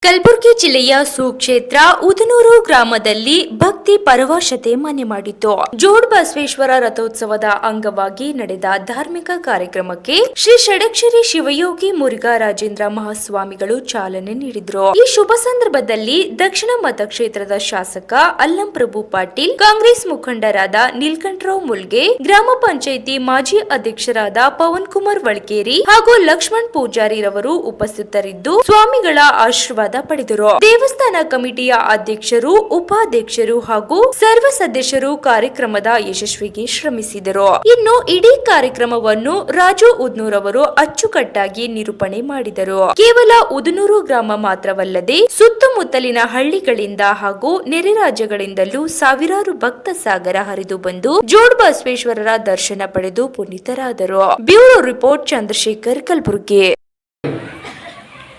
ಕಲಬುರಗಿ ಜಿಲ್ಲೆಯ ಸುಕ್ಷೇತ್ರ ಉದನೂರು ಗ್ರಾಮದಲ್ಲಿ ಭಕ್ತಿ ಪರವಶತೆ ಮನೆ ಮಾಡಿತು. ಜೋಡ್ ಬಸವೇಶ್ವರ ರಥೋತ್ಸವದ ಅಂಗವಾಗಿ ನಡೆದ ಧಾರ್ಮಿಕ ಕಾರ್ಯಕ್ರಮಕ್ಕೆ ಶ್ರೀ ಷಡಕ್ಷರಿ ಶಿವಯೋಗಿ ಮುರುಘಾ ರಾಜೇಂದ್ರ ಮಹಾಸ್ವಾಮಿಗಳು ಚಾಲನೆ ನೀಡಿದರು. ಈ ಶುಭ ಸಂದರ್ಭದಲ್ಲಿ ದಕ್ಷಿಣ ಮತಕ್ಷೇತ್ರದ ಶಾಸಕ ಅಲ್ಲಂ ಪ್ರಭು ಪಾಟೀಲ್, ಕಾಂಗ್ರೆಸ್ ಮುಖಂಡರಾದ ನೀಲಕಂಠರಾವ್ ಮುಲ್ಗೆ, ಗ್ರಾಮ ಪಂಚಾಯಿತಿ ಮಾಜಿ ಅಧ್ಯಕ್ಷರಾದ ಪವನ್ ಕುಮಾರ್ ವಳ್ಕೇರಿ ಹಾಗೂ ಲಕ್ಷ್ಮಣ್ ಪೂಜಾರಿ ರವರು ಉಪಸ್ಥಿತರಿದ್ದು ಸ್ವಾಮಿಗಳ ಆಶೀರ್ವಾದ ಪಡೆದರು. ದೇವಸ್ಥಾನ ಕಮಿಟಿಯ ಅಧ್ಯಕ್ಷರು, ಉಪಾಧ್ಯಕ್ಷರು ಹಾಗೂ ಸರ್ವ ಸದಸ್ಯರು ಕಾರ್ಯಕ್ರಮದ ಯಶಸ್ವಿಗೆ ಶ್ರಮಿಸಿದರು. ಇನ್ನು ಇಡೀ ಕಾರ್ಯಕ್ರಮವನ್ನು ರಾಜು ಉದ್ನೂರ್ ಅವರು ಅಚ್ಚುಕಟ್ಟಾಗಿ ನಿರೂಪಣೆ ಮಾಡಿದರು. ಕೇವಲ ಉದನೂರು ಗ್ರಾಮ ಮಾತ್ರವಲ್ಲದೆ ಸುತ್ತಮುತ್ತಲಿನ ಹಳ್ಳಿಗಳಿಂದ ಹಾಗೂ ನೆರೆ ರಾಜ್ಯಗಳಿಂದಲೂ ಸಾವಿರಾರು ಭಕ್ತ ಸಾಗರ ಹರಿದು ಬಂದು ಜೋಡ್ ಬಸವೇಶ್ವರರ ದರ್ಶನ ಪಡೆದು ಪುನೀತರಾದರು. Bureau report, Chandrashekhar, Kalaburagi.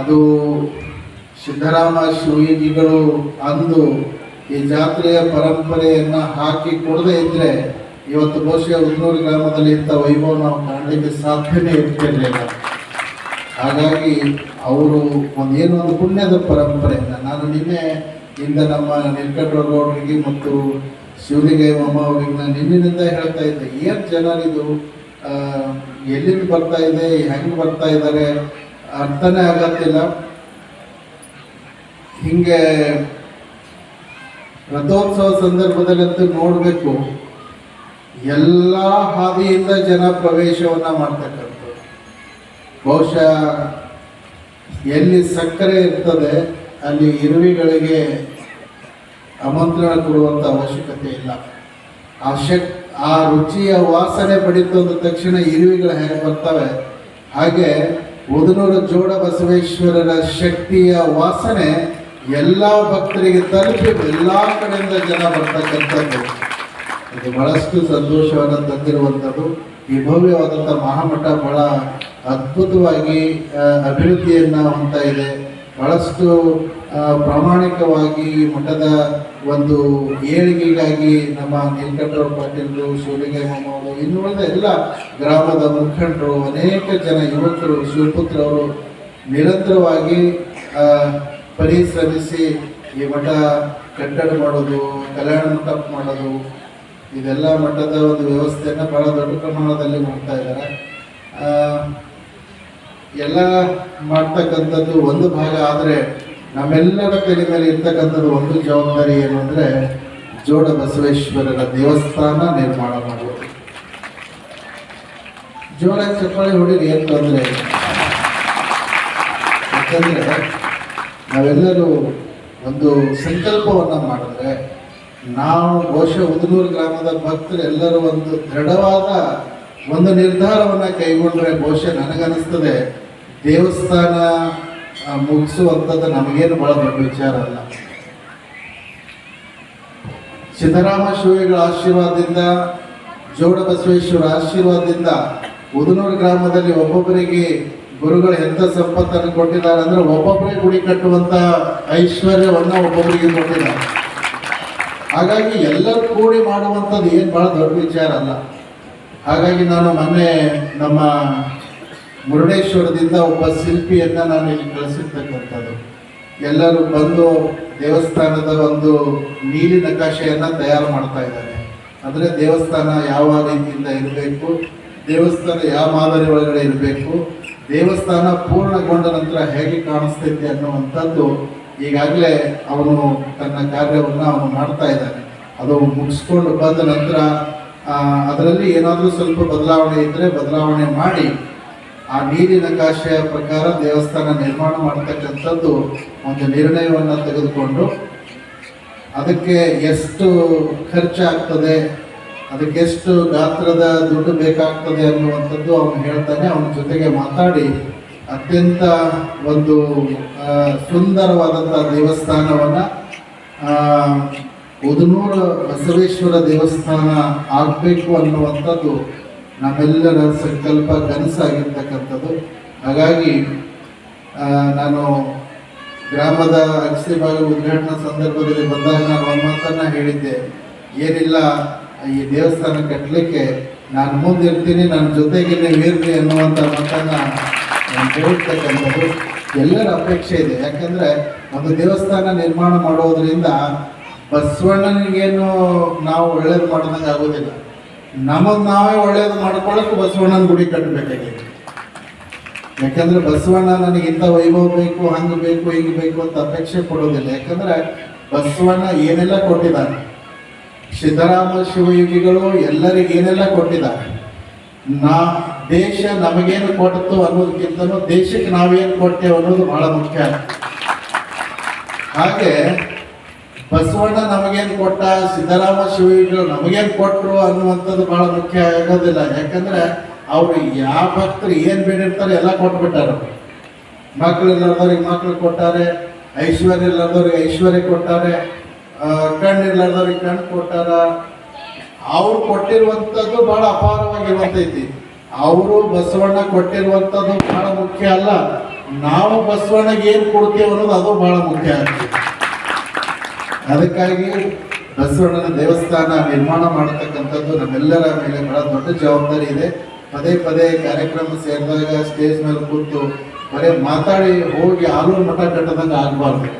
ಅದು ಸಿದ್ದರಾಮ ಶಿವಯೋಗಿಗಳು ಅಂದು ಈ ಜಾತ್ರೆಯ ಪರಂಪರೆಯನ್ನು ಹಾಕಿ ಕೊಡದೇ ಇದ್ರೆ ಇವತ್ತು ಬಹುಶಃ ಉದನೂರು ಗ್ರಾಮದಲ್ಲಿ ಇಂಥ ವೈಭವ ನಾವು ಕಾಣಲಿಕ್ಕೆ ಸಾಧ್ಯನೇ ಇರ್ತಿರಲಿಲ್ಲ. ಹಾಗಾಗಿ ಅವರು ಒಂದು ಪುಣ್ಯದ ಪರಂಪರೆಯನ್ನು ನಾನು ನಿನ್ನೆ ಇಂದ ನಮ್ಮ ನೀಲಕಂಠರವರಿಗೆ ಮತ್ತು ಶಿವಲಿಂಗ ಅಮ್ಮ ಅವರಿಗೆ ನಾನು ನಿನ್ನಿನಿಂದ ಹೇಳ್ತಾ ಇದ್ದೆ, ಏನು ಜನರಿದು ಎಲ್ಲಿಂದ ಬರ್ತಾ ಇದೆ, ಹೆಂಗೆ ಬರ್ತಾ ಇದ್ದಾರೆ ಅರ್ಥನೇ ಆಗತ್ತಿಲ್ಲ. ಹಿಂಗೆ ರಥೋತ್ಸವ ಸಂದರ್ಭದಲ್ಲಂತೂ ನೋಡಬೇಕು, ಎಲ್ಲ ಹಾದಿಯಿಂದ ಜನ ಪ್ರವೇಶವನ್ನು ಮಾಡ್ತಕ್ಕಂಥದ್ದು. ಬಹುಶಃ ಎಲ್ಲಿ ಸಕ್ಕರೆ ಇರ್ತದೆ ಅಲ್ಲಿ ಇರುವಿಗಳಿಗೆ ಆಮಂತ್ರಣ ಕೊಡುವಂಥ ಅವಶ್ಯಕತೆ ಇಲ್ಲ. ಆ ರುಚಿಯ ವಾಸನೆ ಪಡಿತು ಅಂದ ತಕ್ಷಣ ಇರುವಿಗಳು ಹೇಗೆ ಬರ್ತವೆ, ಹಾಗೆ ಉದನೂರು ಜೋಡ ಬಸವೇಶ್ವರರ ಶಕ್ತಿಯ ವಾಸನೆ ಎಲ್ಲ ಭಕ್ತರಿಗೆ ತಲುಪಿ ಎಲ್ಲ ಕಡೆಯಿಂದ ಜನ ಬರ್ತಕ್ಕಂಥದ್ದು. ಇದು ಬಹಳಷ್ಟು ಸಂತೋಷವನ್ನು ತಂದಿರುವಂಥದ್ದು. ಈ ಭವ್ಯವಾದಂಥ ಮಹಾಮಠ ಬಹಳ ಅದ್ಭುತವಾಗಿ ಅಭಿವೃದ್ಧಿಯನ್ನು ಹೊಂದ್ತಾ ಇದೆ. ಬಹಳಷ್ಟು ಪ್ರಾಮಾಣಿಕವಾಗಿ ಮಠದ ಒಂದು ಏಳಿಗೆಗಾಗಿ ನಮ್ಮ ನೀಲಕಂಠರಾವ್ ಪಾಟೀಲ್ರು, ಶಿವಲಿಂಗಯ್ಯನವರು, ಇನ್ನು ಉಳಿದ ಎಲ್ಲ ಗ್ರಾಮದ ಮುಖಂಡರು, ಅನೇಕ ಜನ ಯುವಕರು, ಶಿವಪುತ್ರವರು ನಿರಂತರವಾಗಿ ಪರಿಶ್ರಮಿಸಿ ಈ ಮಠ ಕಟ್ಟಡ ಮಾಡೋದು, ಕಲ್ಯಾಣ ಮಂಟಪ ಮಾಡೋದು, ಇದೆಲ್ಲ ಮಠದ ಒಂದು ವ್ಯವಸ್ಥೆಯನ್ನು ಬಹಳ ದೊಡ್ಡ ಪ್ರಮಾಣದಲ್ಲಿ ಮಾಡ್ತಾ ಇದ್ದಾರೆ. ಎಲ್ಲ ಮಾಡ್ತಕ್ಕಂಥದ್ದು ಒಂದು ಭಾಗ, ಆದರೆ ನಮ್ಮೆಲ್ಲರ ತಲೆ ಮೇಲೆ ಇರ್ತಕ್ಕಂಥದ್ದು ಒಂದು ಜವಾಬ್ದಾರಿ ಏನು ಅಂದರೆ ಜೋಡ ಬಸವೇಶ್ವರರ ದೇವಸ್ಥಾನ ನಿರ್ಮಾಣ ಮಾಡುವುದು. ಜೋರಾಗಿ ಚಪ್ಪಾಳೆ ಹೊಡಿರಿ ಏನು ತೊಂದರೆ ಇಲ್ಲ. ಯಾಕಂದರೆ ನಾವೆಲ್ಲರೂ ಒಂದು ಸಂಕಲ್ಪವನ್ನು ಮಾಡಿದ್ರೆ, ನಾವು ಬಹುಶಃ ಉದನೂರು ಗ್ರಾಮದ ಭಕ್ತರು ಎಲ್ಲರೂ ಒಂದು ದೃಢವಾದ ಒಂದು ನಿರ್ಧಾರವನ್ನು ಕೈಗೊಂಡ್ರೆ ಬಹುಶಃ ನನಗನ್ನಿಸ್ತದೆ ದೇವಸ್ಥಾನ ಮುಗಿಸುವಂಥದ್ದು ನಮಗೇನು ಬಹಳ ದೊಡ್ಡ ವಿಚಾರ ಅಲ್ಲ. ಸಿದ್ದರಾಮ ಶಿವಯೋಗಿಗಳ ಆಶೀರ್ವಾದದಿಂದ, ಜೋಡ ಬಸವೇಶ್ವರ ಆಶೀರ್ವಾದದಿಂದ ಉದನೂರು ಗ್ರಾಮದಲ್ಲಿ ಒಬ್ಬೊಬ್ಬರಿಗೆ ಗುರುಗಳು ಎಂಥ ಸಂಪತ್ತನ್ನು ಕೊಟ್ಟಿದ್ದಾರೆ ಅಂದರೆ ಒಬ್ಬೊಬ್ಬರೇ ಗುಡಿ ಕಟ್ಟುವಂಥ ಐಶ್ವರ್ಯವನ್ನು ಒಬ್ಬೊಬ್ಬರಿಗೆ ಕೊಟ್ಟಿದ್ದಾರೆ. ಹಾಗಾಗಿ ಎಲ್ಲರೂ ಕೂಡಿ ಮಾಡುವಂಥದ್ದು ಏನು ಬಹಳ ದೊಡ್ಡ ವಿಚಾರ ಅಲ್ಲ. ಹಾಗಾಗಿ ನಾನು ಮೊನ್ನೆ ನಮ್ಮ ಮುರುಡೇಶ್ವರದಿಂದ ಒಬ್ಬ ಶಿಲ್ಪಿಯನ್ನು ನಾನು ಇಲ್ಲಿ ಕಳಿಸಿರ್ತಕ್ಕಂಥದ್ದು. ಎಲ್ಲರೂ ಬಂದು ದೇವಸ್ಥಾನದ ಒಂದು ನೀಲಿ ನಕಾಶೆಯನ್ನು ತಯಾರು ಮಾಡ್ತಾ ಇದ್ದಾರೆ. ಅಂದರೆ ದೇವಸ್ಥಾನ ಯಾವ ರೀತಿಯಿಂದ ಇರಬೇಕು, ದೇವಸ್ಥಾನ ಯಾವ ಮಾದರಿ ಒಳಗಡೆ ಇರಬೇಕು, ದೇವಸ್ಥಾನ ಪೂರ್ಣಗೊಂಡ ನಂತರ ಹೇಗೆ ಕಾಣಿಸ್ತೈತೆ ಅನ್ನುವಂಥದ್ದು ಈಗಾಗಲೇ ಅವನು ತನ್ನ ಕಾರ್ಯವನ್ನು ಅವನು ಮಾಡ್ತಾ ಇದ್ದಾನೆ. ಅದು ಮುಗಿಸ್ಕೊಂಡು ಬಂದ ನಂತರ ಅದರಲ್ಲಿ ಏನಾದರೂ ಸ್ವಲ್ಪ ಬದಲಾವಣೆ ಇದ್ದರೆ ಬದಲಾವಣೆ ಮಾಡಿ ಆ ನೀರಿನ ನಕಾಶೆಯ ಪ್ರಕಾರ ದೇವಸ್ಥಾನ ನಿರ್ಮಾಣ ಮಾಡ್ತಕ್ಕಂಥದ್ದು ಒಂದು ನಿರ್ಣಯವನ್ನು ತೆಗೆದುಕೊಂಡು ಅದಕ್ಕೆ ಎಷ್ಟು ಖರ್ಚಾಗ್ತದೆ, ಅದಕ್ಕೆ ಎಷ್ಟು ಗಾತ್ರದ ದುಡ್ಡು ಬೇಕಾಗ್ತದೆ ಅನ್ನುವಂಥದ್ದು ಅವನು ಹೇಳ್ತಾನೆ. ಅವನ ಜೊತೆಗೆ ಮಾತಾಡಿ ಅತ್ಯಂತ ಒಂದು ಸುಂದರವಾದಂಥ ದೇವಸ್ಥಾನವನ್ನು ಉದನೂರು ಬಸವೇಶ್ವರ ದೇವಸ್ಥಾನ ಆಗಬೇಕು ಅನ್ನುವಂಥದ್ದು ನಮ್ಮೆಲ್ಲರ ಸಂಕಲ್ಪ, ಕನಸಾಗಿರ್ತಕ್ಕಂಥದ್ದು. ಹಾಗಾಗಿ ನಾನು ಗ್ರಾಮದ ಅಕ್ಷಿ ಭಾಗ ಉದ್ಘಾಟನಾ ಸಂದರ್ಭದಲ್ಲಿ ಬಂದಾಗ ನಾನು ಒಂದು ಮಾತನ್ನು ಹೇಳಿದ್ದೆ, ಏನಿಲ್ಲ ಈ ದೇವಸ್ಥಾನ ಕಟ್ಟಲಿಕ್ಕೆ ನಾನು ಮುಂದಿರ್ತೀನಿ, ನನ್ನ ಜೊತೆಗೆ ನೀವು ಇರ್ರಿ ಅನ್ನುವಂಥ ಮಾತನ್ನು ಹೇಳ್ತಕ್ಕಂಥದ್ದು. ಎಲ್ಲರ ಅಪೇಕ್ಷೆ ಇದೆ. ಯಾಕಂದ್ರೆ ಒಂದು ದೇವಸ್ಥಾನ ನಿರ್ಮಾಣ ಮಾಡೋದ್ರಿಂದ ಬಸವಣ್ಣನಿಗೇನು ನಾವು ಒಳ್ಳೇದು ಮಾಡೋದಂಗೆ ಆಗೋದಿಲ್ಲ, ನಮಗೆ ನಾವೇ ಒಳ್ಳೇದು ಮಾಡ್ಕೊಳ್ಳೋಕೆ ಬಸವಣ್ಣನ ಗುಡಿ ಕಟ್ಟಬೇಕಾಗಿದೆ. ಯಾಕಂದ್ರೆ ಬಸವಣ್ಣ ನನಗೆ ಇಂಥ ವೈಭವ ಬೇಕು, ಹಂಗೆ ಬೇಕು, ಹಿಂಗೆ ಬೇಕು ಅಂತ ಅಪೇಕ್ಷೆ ಪಡೋದಿಲ್ಲ. ಯಾಕಂದ್ರೆ ಬಸವಣ್ಣ ಏನೆಲ್ಲ ಕೊಟ್ಟಿದ್ದಾನೆ, ಸಿದ್ದರಾಮ ಶಿವಯೋಗಿಗಳು ಎಲ್ಲರಿಗೆ ಏನೆಲ್ಲ ಕೊಟ್ಟಿದ್ದಾರೆ. ದೇಶ ನಮಗೇನು ಕೊಡ್ತು ಅನ್ನೋದಕ್ಕಿಂತನೂ ದೇಶಕ್ಕೆ ನಾವೇನು ಕೊಡ್ತೇವೆ ಅನ್ನೋದು ಬಹಳ ಮುಖ್ಯ. ಹಾಗೆ ಬಸವಣ್ಣ ನಮಗೇನು ಕೊಟ್ಟ, ಸಿದ್ದರಾಮ ಶಿವಯೋಗಿಗಳು ನಮಗೇನು ಕೊಟ್ಟರು ಅನ್ನುವಂಥದ್ದು ಬಹಳ ಮುಖ್ಯ ಆಗೋದಿಲ್ಲ. ಯಾಕಂದ್ರೆ ಅವರು ಯಾವ ಭಕ್ತರು ಏನು ಬೇಡಿರ್ತಾರೆ ಎಲ್ಲ ಕೊಟ್ಬಿಟ್ಟಾರೆ. ಮಕ್ಕಳಿಲ್ಲದವ್ರಿಗೆ ಮಕ್ಕಳು ಕೊಟ್ಟಾರೆ, ಐಶ್ವರ್ಯ ಇಲ್ಲದವ್ರಿಗೆ ಐಶ್ವರ್ಯ ಕೊಟ್ಟಾರೆ, ಕಣ್ಣಿರ್ಲಾರ್ದವ್ರಿಗೆ ಕಣ್ಣು ಕೊಟ್ಟಾರ. ಅವ್ರು ಕೊಟ್ಟಿರುವಂಥದ್ದು ಬಹಳ ಅಪಾರವಾಗಿರುವಂತೈತಿ. ಅವರು ಬಸವಣ್ಣ ಕೊಟ್ಟಿರುವಂಥದ್ದು ಬಹಳ ಮುಖ್ಯ ಅಲ್ಲ, ನಾವು ಬಸವಣ್ಣಗೆ ಏನು ಕೊಡ್ತೇವೆ ಅನ್ನೋದು ಅದು ಬಹಳ ಮುಖ್ಯ ಆಗ್ತದೆ. ಅದಕ್ಕಾಗಿ ಬಸವಣ್ಣನ ದೇವಸ್ಥಾನ ನಿರ್ಮಾಣ ಮಾಡತಕ್ಕಂಥದ್ದು ನಮ್ಮೆಲ್ಲರ ಮೇಲೆ ಬಹಳ ದೊಡ್ಡ ಜವಾಬ್ದಾರಿ ಇದೆ. ಪದೇ ಪದೇ ಕಾರ್ಯಕ್ರಮ ಸೇರಿದಾಗ ಸ್ಟೇಜ್ ಮೇಲೆ ಕೂತು ಬರೀ ಮಾತಾಡಿ ಹೋಗಿ ಆಲೂರು ಮಠ ಕಟ್ಟದಂಗೆ ಆಗಬಾರ್ದು.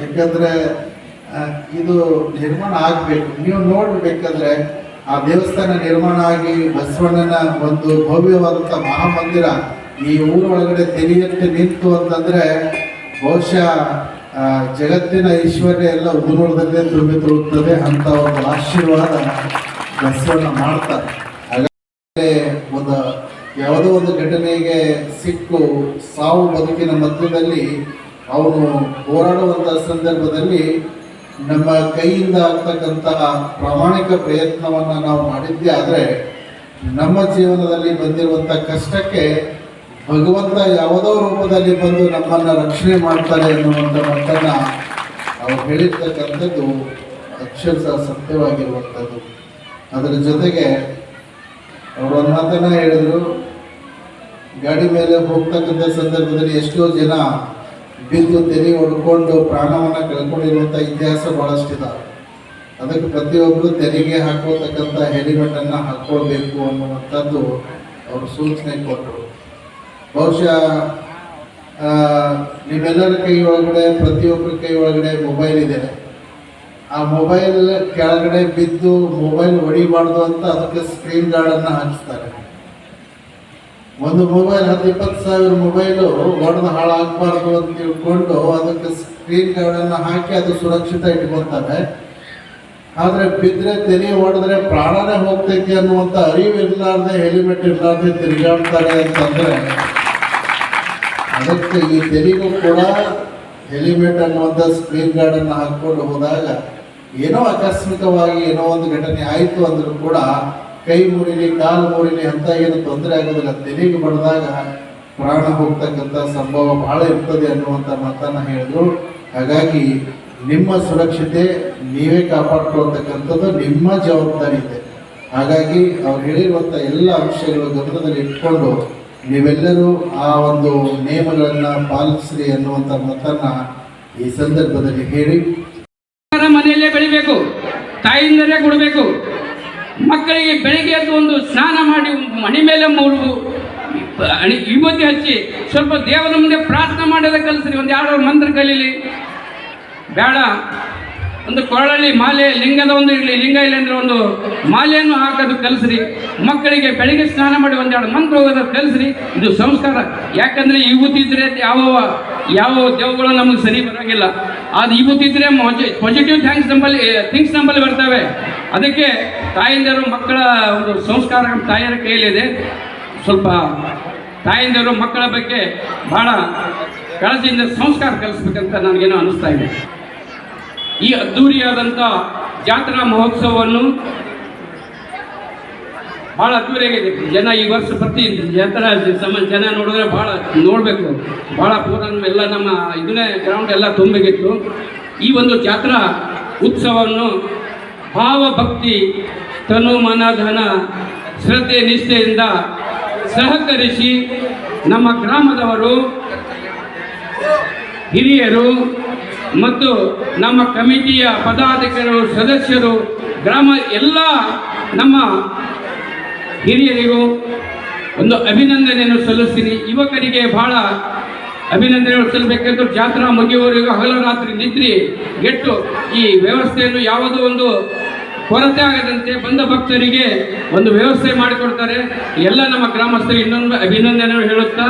ಯಾಕಂದ್ರೆ ಇದು ನಿರ್ಮಾಣ ಆಗಬೇಕು. ನೀವು ನೋಡ್ಬೇಕಾದ್ರೆ ಆ ದೇವಸ್ಥಾನ ನಿರ್ಮಾಣ ಆಗಿ ಬಸವಣ್ಣನ ಒಂದು ಭವ್ಯವಾದಂಥ ಮಹಾಮಂದಿರ ಈ ಊರೊಳಗಡೆ ತೆರೆಯಂತೆ ನಿಂತು ಅಂತಂದ್ರೆ ಬಹುಶಃ ಜಗತ್ತಿನ ಐಶ್ವರ್ಯ ಎಲ್ಲ ಉದುರೋಳದಲ್ಲೇ ತುಂಬಿ ತುಳುಕ್ತದೆ ಅಂತ ಒಂದು ಆಶೀರ್ವಾದ ಬಸವಣ್ಣ ಮಾಡ್ತಾರೆ. ಹಾಗಾದರೆ ಒಂದು ಯಾವುದೋ ಒಂದು ಘಟನೆಗೆ ಸಿಕ್ಕು ಸಾವು ಬದುಕಿನ ಮಧ್ಯದಲ್ಲಿ ಅವನು ಹೋರಾಡುವಂಥ ಸಂದರ್ಭದಲ್ಲಿ ನಮ್ಮ ಕೈಯಿಂದ ಆಗ್ತಕ್ಕಂತಹ ಪ್ರಾಮಾಣಿಕ ಪ್ರಯತ್ನವನ್ನು ನಾವು ಮಾಡಿದ್ದೇ ಆದರೆ ನಮ್ಮ ಜೀವನದಲ್ಲಿ ಬಂದಿರುವಂಥ ಕಷ್ಟಕ್ಕೆ ಭಗವಂತ ಯಾವುದೋ ರೂಪದಲ್ಲಿ ಬಂದು ನಮ್ಮನ್ನು ರಕ್ಷಣೆ ಮಾಡ್ತಾರೆ ಎನ್ನುವಂಥ ಮಾತನ್ನು ಅವ್ರು ಹೇಳಿರ್ತಕ್ಕಂಥದ್ದು ಅಕ್ಷರಶಃ ಸತ್ಯವಾಗಿರುವಂಥದ್ದು. ಅದರ ಜೊತೆಗೆ ಅವರು ಒಂದು ಮಾತನ್ನು ಹೇಳಿದರು, ಗಾಡಿ ಮೇಲೆ ಹೋಗ್ತಕ್ಕಂಥ ಸಂದರ್ಭದಲ್ಲಿ ಎಷ್ಟೋ ಜನ ಬಿದ್ದು ತೆರೆ ಹೊಡ್ಕೊಂಡು ಪ್ರಾಣವನ್ನು ಕಳ್ಕೊಂಡಿರುವಂಥ ಇತಿಹಾಸ ಭಾಳಷ್ಟಿದೆ. ಅದಕ್ಕೆ ಪ್ರತಿಯೊಬ್ಬರು ತೆರಿಗೆ ಹಾಕೋತಕ್ಕಂಥ ಹೆಲ್ಮೆಟನ್ನು ಹಾಕ್ಕೊಳ್ಬೇಕು ಅನ್ನುವಂಥದ್ದು ಅವರು ಸೂಚನೆ ಕೊಟ್ಟರು. ಬಹುಶಃ ನಿಮ್ಮೆಲ್ಲರ ಕೈ ಒಳಗಡೆ, ಪ್ರತಿಯೊಬ್ಬರ ಕೈ ಒಳಗಡೆ ಮೊಬೈಲ್ ಇದೆ. ಆ ಮೊಬೈಲ್ ಕೆಳಗಡೆ ಬಿದ್ದು ಮೊಬೈಲ್ ಹೊಡಿಬಾರ್ದು ಅಂತ ಅದಕ್ಕೆ ಸ್ಕ್ರೀನ್ ಗಾರ್ಡನ್ನು ಹಾಕಿಸ್ತಾರೆ. ಒಂದು ಮೊಬೈಲ್ 10-20 ಸಾವಿರ ಮೊಬೈಲು ಹೊಡೆದು ಹಾಳಾಗಬಾರ್ದು ಅಂತ ತಿಳ್ಕೊಂಡು ಅದಕ್ಕೆ ಸ್ಕ್ರೀನ್ ಗಾರ್ಡನ್ನು ಹಾಕಿ ಅದು ಸುರಕ್ಷಿತ ಇಟ್ಕೊತಾರೆ. ಆದರೆ ಬಿದ್ದರೆ ತೆರೆ ಹೊಡೆದ್ರೆ ಪ್ರಾಣನೇ ಹೋಗ್ತೈತಿ ಅನ್ನುವಂಥ ಅರಿವು ಇರಲಾರ್ದೆ, ಹೆಲ್ಮೆಟ್ ಇರಲಾರ್ದೆ ತಿರುಗಾಡ್ತಾರೆ ಅಂತಂದರೆ ಅದಕ್ಕೆ ಈ ತೆರೆಗೂ ಕೂಡ ಹೆಲ್ಮೆಟ್ ಅನ್ನುವಂಥ ಸ್ಕ್ರೀನ್ ಗಾರ್ಡನ್ನು ಹಾಕ್ಕೊಂಡು ಹೋದಾಗ ಏನೋ ಆಕಸ್ಮಿಕವಾಗಿ ಏನೋ ಒಂದು ಘಟನೆ ಆಯಿತು ಅಂದರೂ ಕೂಡ ಕೈ ಮುರಿಲಿ, ಕಾಲು ಮುರಿಲಿ ಅಂತ ಏನು ತೊಂದರೆ ಆಗೋದಿಲ್ಲ. ತೆರೆಗೆ ಬಡಿದಾಗ ಪ್ರಾಣ ಹೋಗ್ತಕ್ಕಂಥ ಸಂಭವ ಬಹಳ ಇರ್ತದೆ ಅನ್ನುವಂಥ ಮಾತನ್ನು ಹೇಳಿದ್ರು. ಹಾಗಾಗಿ ನಿಮ್ಮ ಸುರಕ್ಷತೆ ನೀವೇ ಕಾಪಾಡ್ಕೊಳ್ತಕ್ಕಂಥದ್ದು ನಿಮ್ಮ ಜವಾಬ್ದಾರಿ ಇದೆ. ಹಾಗಾಗಿ ಅವ್ರು ಹೇಳಿರುವಂಥ ಎಲ್ಲ ಅಂಶಗಳು ಗಮನದಲ್ಲಿ ಇಟ್ಕೊಂಡು ನೀವೆಲ್ಲರೂ ಆ ಒಂದು ನಿಯಮಗಳನ್ನು ಪಾಲಿಸ್ರಿ ಅನ್ನುವಂಥ ಮಾತನ್ನು ಈ ಸಂದರ್ಭದಲ್ಲಿ ಹೇಳಿ, ಮನೆಯಲ್ಲೇ ಬೆಳಿಬೇಕು, ತಾಯಿಂದಲೇ ಕೊಡಬೇಕು. ಮಕ್ಕಳಿಗೆ ಬೆಳಿಗ್ಗೆ ಎದ್ದು ಒಂದು ಸ್ನಾನ ಮಾಡಿ ಮನೆ ಮೇಲೆ ವಿಭೂತಿ ಹಚ್ಚಿ ಸ್ವಲ್ಪ ದೇವರ ಮುಂದೆ ಪ್ರಾರ್ಥನೆ ಮಾಡೋದ ಕಲಿಸ್ರಿ. ಒಂದು 2 ಮಂತ್ರ ಕಲೀಲಿ, ಬೇಡ ಒಂದು ಕೊರಳಲ್ಲಿ ಮಾಲೆ, ಲಿಂಗದ ಒಂದು ಇರಲಿ, ಲಿಂಗ ಇಲ್ಲ ಅಂದರೆ ಒಂದು ಮಾಲೆಯನ್ನು ಹಾಕೋದು ಕಲಿಸ್ರಿ. ಮಕ್ಕಳಿಗೆ ಬೆಳಿಗ್ಗೆ ಸ್ನಾನ ಮಾಡಿ 1-2 ಮಂತ್ರ ಹೋಗೋದು ಕಲಿಸ್ರಿ. ಇದು ಸಂಸ್ಕಾರ. ಯಾಕಂದರೆ ವಿಭೂತಿ ಇದ್ದರೆ ಯಾವ ದೇವಗಳು ನಮಗೆ ಸರಿ ಬರೋಂಗಿಲ್ಲ. ಅದು ವಿಭೂತಿ ಇದ್ದರೆ ಪಾಸಿಟಿವ್ ಥಿಂಗ್ಸ್ ನಂಬಲ್ಲಿ ಬರ್ತವೆ. ಅದಕ್ಕೆ ತಾಯಿಂದರು ಮಕ್ಕಳ ಒಂದು ಸಂಸ್ಕಾರ ತಾಯಿಯರ ಕೈಯಲ್ಲಿದೆ. ಸ್ವಲ್ಪ ತಾಯಿಂದರು ಮಕ್ಕಳ ಬಗ್ಗೆ ಭಾಳ ಕಾಳಜಿಯಿಂದ ಸಂಸ್ಕಾರ ಕಲಿಸ್ಬೇಕಂತ ನನಗೇನೋ ಅನ್ನಿಸ್ತಾ ಇದೆ. ಈ ಅದ್ಧೂರಿಯಾದಂಥ ಜಾತ್ರಾ ಮಹೋತ್ಸವವನ್ನು ಭಾಳ ಅದ್ಧೂರಿಯಾಗಿದೆ. ಜನ ಈ ವರ್ಷ ಪ್ರತಿ ಜಾತ್ರಾ ಜನ ನೋಡಿದ್ರೆ ಭಾಳ ನೋಡಬೇಕು. ಭಾಳ ಪೂರ ಎಲ್ಲ ನಮ್ಮ ಇದನ್ನೇ ಗ್ರೌಂಡ್ ಎಲ್ಲ ತುಂಬಬೇಕಿತ್ತು. ಈ ಒಂದು ಜಾತ್ರಾ ಉತ್ಸವವನ್ನು ಭಾವಭಕ್ತಿ, ತನು ಮನ ಧನ ಶ್ರದ್ಧೆ ನಿಷ್ಠೆಯಿಂದ ಸಹಕರಿಸಿ ನಮ್ಮ ಗ್ರಾಮದವರು, ಹಿರಿಯರು ಮತ್ತು ನಮ್ಮ ಕಮಿಟಿಯ ಪದಾಧಿಕಾರಿಗಳು, ಸದಸ್ಯರು, ಗ್ರಾಮ ಎಲ್ಲ ನಮ್ಮ ಹಿರಿಯರಿಗೂ ಒಂದು ಅಭಿನಂದನೆಯನ್ನು ಸಲ್ಲಿಸ್ತೀನಿ. ಯುವಕರಿಗೆ ಬಹಳ ಅಭಿನಂದನೆಗಳು ಸಲ್ಲಬೇಕಾದ್ರು ಜಾತ್ರಾ ಮುಗಿಯುವವರೆಗೂ ಹಗಲು ರಾತ್ರಿ ನಿದ್ರೆ ಗೆಟ್ಟು ಈ ವ್ಯವಸ್ಥೆಯನ್ನು ಯಾವುದೋ ಒಂದು ಕೊರತೆ ಆಗದಂತೆ ಬಂದ ಭಕ್ತರಿಗೆ ಒಂದು ವ್ಯವಸ್ಥೆ ಮಾಡಿಕೊಡ್ತಾರೆ. ಎಲ್ಲ ನಮ್ಮ ಗ್ರಾಮಸ್ಥರಿಗೆ ಇನ್ನೊಂದು ಅಭಿನಂದನೆ ಹೇಳುತ್ತಾ